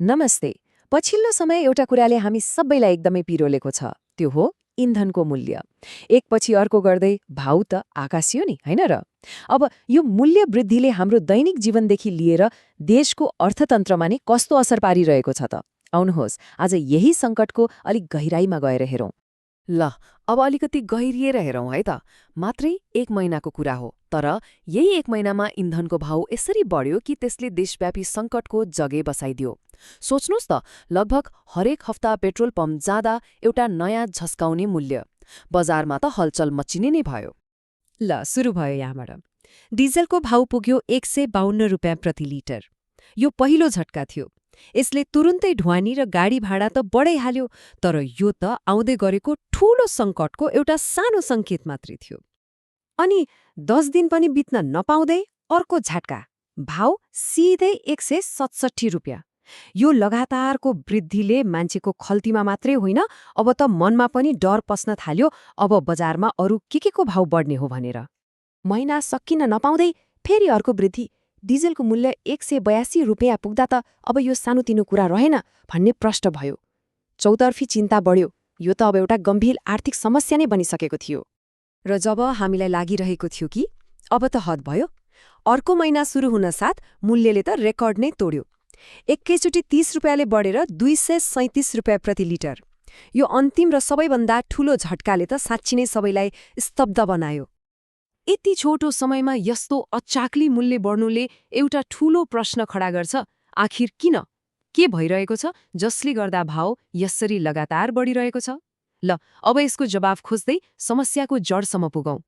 नमस्ते। पछिल्लो समय एउटा कुराले हामी सबैलाई एकदमै पिरोलेको छ, त्यो हो इन्धनको मूल्य। एकपछि अर्को गर्दै भाउ त आकाशियो नि, होइन र? अब यो मूल्य वृद्धिले हाम्रो दैनिक जीवनदेखि लिएर देशको अर्थतन्त्रमा नि कस्तो असर पारिरहेको छ त? आउनुहोस्, आज यही सङ्कटको अलिक गहिराईमा गएर हेरौँ। ल अब अलिकति गहिरिएर हेरौँ है त। मात्रै 1 महिनाको कुरा हो, तर यही 1 महिनामा इन्धनको भाउ यसरी बढ्यो कि त्यसले देशव्यापी सङ्कटको जगे बसाइदियो। सोच्नुहोस् त, लगभग हरेक हप्ता पेट्रोल पम्प जाँदा एउटा नयाँ झस्काउने मूल्य। बजारमा त हलचल मचिने नै भयो। ल सुरु भयो यहाँबाट। डिजलको भाउ पुग्यो 152 रुपियाँ प्रति लिटर। यो पहिलो झट्का थियो। यसले तुरुन्तै ढुवानी र गाडी भाडा त बढाइहाल्यो, तर यो त आउँदै गरेको ठूलो सङ्कटको एउटा सानो सङ्केत मात्रै थियो। अनि 10 दिन पनि बित्न नपाउँदै अर्को झट्का, भाउ सिधै 167 रुपियाँ। यो लगातारको वृद्धिले मान्छेको खल्तीमा मात्रै होइन, अब त मनमा पनि डर पस्न थाल्यो, अब बजारमा अरू के को भाउ बढ्ने हो भनेर। महिना सकिन नपाउँदै फेरि अर्को वृद्धि। डिजलको मूल्य 182 रुपियाँ पुग्दा त अब यो सानोतिनो कुरा रहेन भन्ने प्रश्न भयो। चौतर्फी चिन्ता बढ्यो। यो त अब एउटा गम्भीर आर्थिक समस्या नै बनिसकेको थियो। र जब हामीलाई लागिरहेको थियो कि अब त हद भयो, अर्को महिना सुरु हुन साथ मूल्यले त रेकर्ड नै तोड्यो। एकैचोटि 30 रुपियाँले बढेर 237 रुपियाँ प्रति लिटर। यो अन्तिम र सबैभन्दा ठूलो झट्काले त साँच्ची नै सबैलाई स्तब्ध बनायो। यति छोटो समयमा यस्तो अचाक्ली मूल्य बढ्नुले एउटा ठूलो प्रश्न खडा गर्छ, आखिर किन? के भइरहेको छ जसले गर्दा भाव यसरी लगातार बढिरहेको छ? ल अब यसको जवाफ खोज्दै समस्याको जडसम्म पुगौं।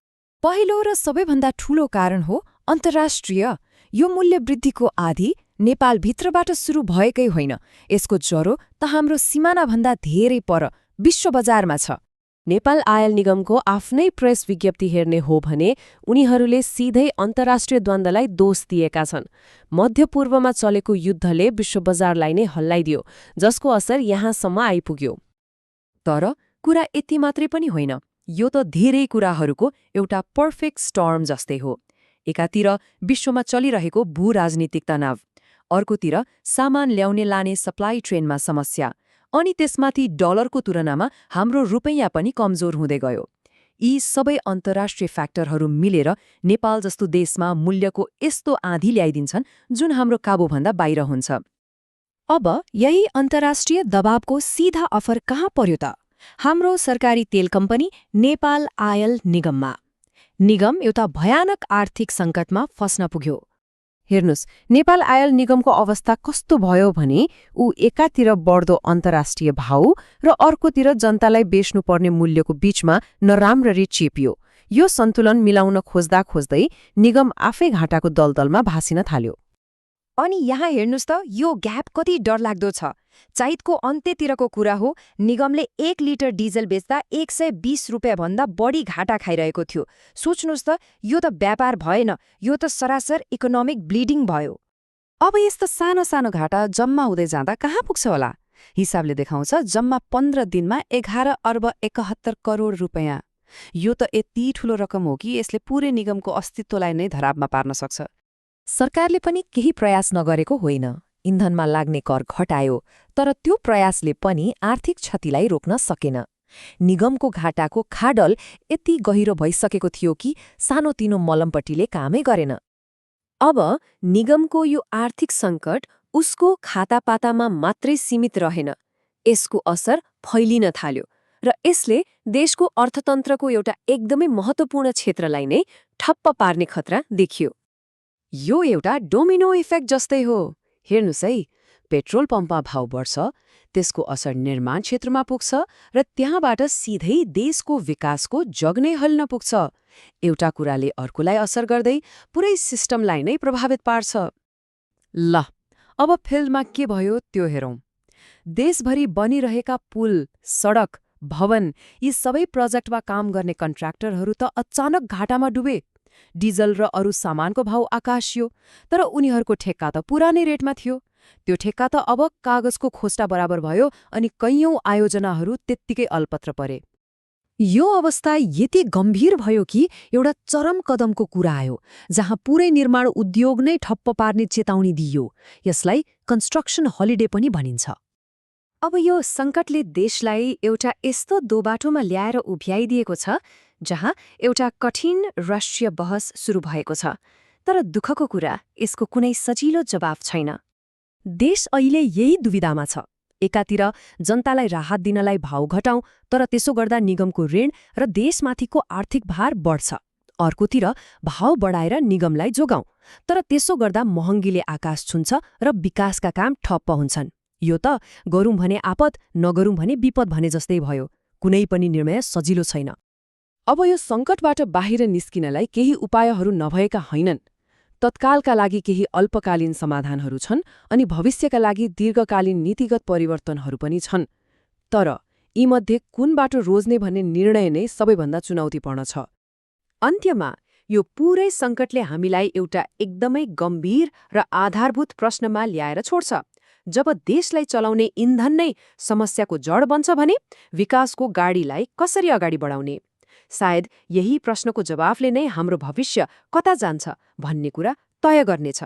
पहिलो र सबैभन्दा ठूलो कारण हो अन्तर्राष्ट्रिय। यो मूल्य वृद्धिको आधी नेपालभित्रबाट सुरु भएकै होइन। यसको जरो त हाम्रो सिमानाभन्दा धेरै पर विश्व बजारमा छ। नेपाल आयल निगमको आफ्नै प्रेस विज्ञप्ति हेर्ने हो भने उनीहरूले सिधै अन्तर्राष्ट्रिय द्वन्द्वलाई दोष दिएका छन्। मध्यपूर्वमा चलेको युद्धले विश्व बजारलाई नै हल्लाइदियो, जसको असर यहाँसम्म आइपुग्यो। तर कुरा यति मात्रै पनि होइन। यो त धेरै कुराहरूको एउटा पर्फेक्ट स्टर्म जस्तै हो। एकातिर विश्वमा चलिरहेको भू-राजनीतिक तनाव, अर्कोतिर सामान ल्याउने लाने सप्लाई ट्रेनमा समस्या, अनि त्यसमाथि डलरको तुलनामा हाम्रो रुपैयाँ पनि कमजोर हुँदै गयो। यी सबै अन्तर्राष्ट्रिय फ्याक्टरहरू मिलेर नेपाल जस्तो देशमा मूल्यको यस्तो आँधी ल्याइदिन्छन् जुन हाम्रो काबुभन्दा बाहिर हुन्छ। अब यही अन्तर्राष्ट्रिय दबावको सीधा असर कहाँ पर्यो त? हाम्रो सरकारी तेल कम्पनी नेपाल आयल निगममा। निगम एउटा भयानक आर्थिक सङ्कटमा फस्न पुग्यो। हेर्नुस्, नेपाल आयल निगमको अवस्था कस्तो भयो भने ऊ एकातिर बढ्दो अन्तर्राष्ट्रिय भाउ र अर्कोतिर जनतालाई बेच्नुपर्ने मूल्यको बीचमा नराम्ररी चेपियो। यो सन्तुलन मिलाउन खोज्दा खोज्दै निगम आफै घाटाको दलदलमा भासिन थाल्यो। अनि यहाँ हेर्नुस् त, यो ग्याप कति डरलाग्दो छ। चैतको अन्त्यतिरको कुरा हो, निगमले 1 लिटर डिजल बेच्दा 120 रुपियाँ भन्दा बढी घाटा खाइरहेको थियो। सोच्नुहोस् त, यो त व्यापार भएन, यो त सरासर इकोनोमिक ब्लिडिङ भयो। अब यस्तो सानो सानो घाटा जम्मा हुँदै जाँदा कहाँ पुग्छ होला? हिसाबले देखाउँछ जम्मा 15 दिनमा 11 अर्ब 71 करोड रुपियाँ। यो त यति ठूलो रकम हो कि यसले पूरै निगमको अस्तित्वलाई नै धरापमा पार्न सक्छ। सरकारले पनि केही प्रयास नगरेको होइन। इन्धनमा लाग्ने कर घटायो, तर त्यो प्रयासले पनि आर्थिक क्षतिलाई रोक्न सकेन। निगमको घाटाको खाडल यति गहिरो भइसकेको थियो कि सानोतिनो मलमपट्टिले कामै गरेन। अब निगमको यो आर्थिक सङ्कट उसको खातापातामा मात्रै सीमित रहेन। यसको असर फैलिन थाल्यो र यसले देशको अर्थतन्त्रको एउटा एकदमै महत्त्वपूर्ण क्षेत्रलाई नै ठप्प पार्ने खतरा देखियो। यो एउटा डोमिनो इफेक्ट जस्तै हो। हेर्नुस् है, पेट्रोल पम्पमा भाउ बढ्छ, त्यसको असर निर्माण क्षेत्रमा पुग्छ र त्यहाँबाट सिधै देशको विकासको जग नै हल्न पुग्छ। एउटा कुराले अर्कोलाई असर गर्दै पुरै सिस्टमलाई नै प्रभावित पार्छ। ल अब फिल्डमा के भयो त्यो हेरौँ। देशभरि बनिरहेका पुल, सडक, भवन, यी सबै प्रोजेक्टमा काम गर्ने कन्ट्र्याक्टरहरू त अचानक घाटामा डुबे। डिजल र अरू सामानको भाउ आकाशियो, तर उनीहरूको ठेक्का त पुरानै रेटमा थियो। त्यो ठेक्का त अब कागजको खोस्टा बराबर भयो अनि कैयौं आयोजनाहरू त्यत्तिकै अलपत्र परे। यो अवस्था यति गम्भीर भयो कि एउटा चरम कदमको कुरा आयो, जहाँ पुरै निर्माण उद्योग नै ठप्प पार्ने चेतावनी दिइयो। यसलाई कन्स्ट्रक्सन हलिडे पनि भनिन्छ। अब यो सङ्कटले देशलाई एउटा यस्तो दोबाटोमा ल्याएर उभ्याइदिएको छ जहाँ एउटा कठिन राष्ट्रिय बहस सुरु भएको छ, तर दुःखको कुरा यसको कुनै सजिलो जवाफ छैन। देश अहिले यही दुविधामा छ। एकातिर जनतालाई राहत दिनलाई भाउ घटाउँ, तर त्यसो गर्दा निगमको ऋण र देशमाथिको आर्थिक भार बढ्छ। अर्कोतिर भाव बढाएर निगमलाई जोगाउँ, तर त्यसो गर्दा महँगीले आकाश छुन्छ र विकासका काम ठप्प हुन्छन्। यो त गरौँ भने आपद, नगरौँ भने विपद भने जस्तै भयो। कुनै पनि निर्णय सजिलो छैन। अब यो सङ्कटबाट बाहिर निस्किनलाई केही उपायहरू नभएका होइनन्। तत्कालका लागि केही अल्पकालीन समाधानहरू छन् अनि भविष्यका लागि दीर्घकालीन नीतिगत परिवर्तनहरू पनि छन्। तर यीमध्ये कुनबाट रोज्ने भन्ने निर्णय नै सबैभन्दा चुनौतीपूर्ण छ। अन्त्यमा यो पूरै सङ्कटले हामीलाई एउटा एकदमै गम्भीर र आधारभूत प्रश्नमा ल्याएर छोड्छ। जब देशलाई चलाउने इन्धन नै समस्याको जड बन्छ भने विकासको गाडीलाई कसरी अगाडि बढाउने? सायद यही प्रश्नको जवाफले नै हाम्रो भविष्य कता जान्छ भन्ने कुरा तय गर्नेछ।